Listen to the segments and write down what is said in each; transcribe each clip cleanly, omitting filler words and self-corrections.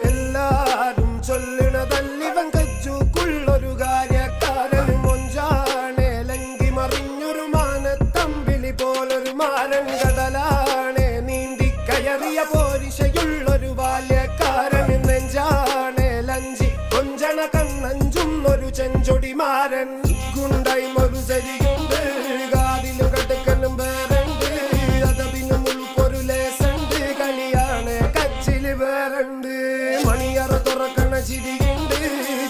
എല്ലാരും ചൊല്ലണതല്ലിവൻ കജ്ജുക്കുള്ളൊരു കാര്യക്കാരൻ മൊഞ്ചാണേ ലങ്കി മറിഞ്ഞൊരു മാനത്തമ്പിളി പോലൊരു മാരൻ കടലാണേ നീന്തി കയറിയ പോരിശയുള്ളൊരു ബാല്യക്കാരൻ നെഞ്ചാണേ ലഞ്ചി കൊഞ്ചണ കണ്ണഞ്ചുന്നൊരു ചെഞ്ചൊടി മാരൻ ഗുണ്ടായി ഒരു ശരിയുണ്ട് കാതിലും കടുക്കനും വേറുണ്ട് അതപിനും ഉൾപ്പൊരു ലേസുണ്ട് കളിയാണ് കച്ചില് വേറുണ്ട് മണിയറ തുറക്കണ ചിരിയുണ്ട്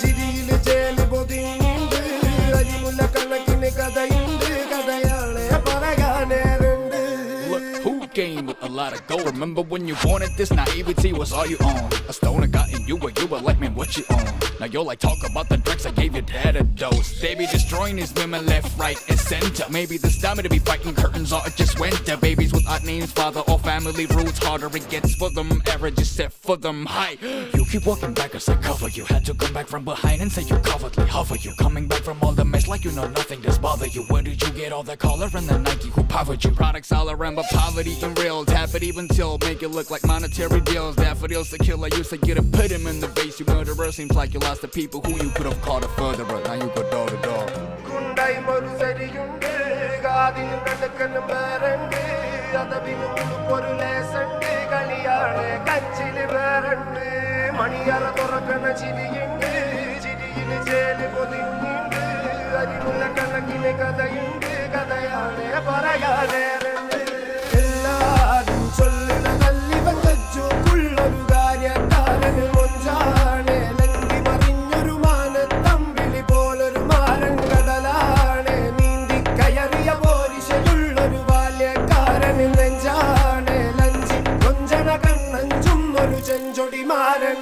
ചിരിയില് ചേല് പൊതിഞ്ഞുണ്ട് അരിമുല്ല കണക്കിന് കഥയുണ്ട് കഥയാണ് പറയാനേറുണ്ട്. Game with a lot of gold. Remember when you wanted this naivety was all you own. A stoner got in you, but you were like, man, what you own? Now you're like, talk about the drugs I gave your dad a dose. Baby destroying these women left, right, and center. Maybe this time to be fighting curtains or it just went to babies with odd names, father or family roots. Harder it gets for them, average is set for them high. You keep walking back as I cover you. Had to come back from behind and say you covertly hover you. Coming back from all the mess like you know nothing does bother you. Where did you get all that collar and the Nike who powered you? Products all around but poverty and real. Tap it even till make it look like monetary deals. Daffodils to kill, I used to get to put him in the base. You murderer, seems like you lost the people who you could have called a furtherer. Now you go door to door. ഗുണ്ടായി ഒരു ശരിയുണ്ട് കാതിലും കടുക്കനും വേറുണ്ട് അതപിനും ഉൾപ്പൊരു ലേസുണ്ട് കളിയാണ് കച്ചില് വേറുണ്ട് മണിയറ തുറക്കണ ചിരിയുണ്ട് ചിരിയില് ചേല് പൊതിഞ്ഞുണ്ട് അരിമുല്ല കണക്കിന് കഥയുണ്ട് കഥയാണ് പറയാനേറുണ്ട്. എല്ലാരും ചൊല്ലണതല്ലിവൻ കജ്ജുക്കുള്ളൊരു കാര്യക്കാരൻ മൊഞ്ചാണേ ലങ്കി മറിഞ്ഞൊരു മാനത്തമ്പിളി പോലൊരു മാരൻ കടലാണേ നീന്തി കയറിയ പോരിശയുള്ളൊരു ബാല്യക്കാരൻ നെഞ്ചാണേ ലഞ്ചി കൊഞ്ചണ കണ്ണഞ്ചുന്നൊരു ചെഞ്ചൊടി മാരൻ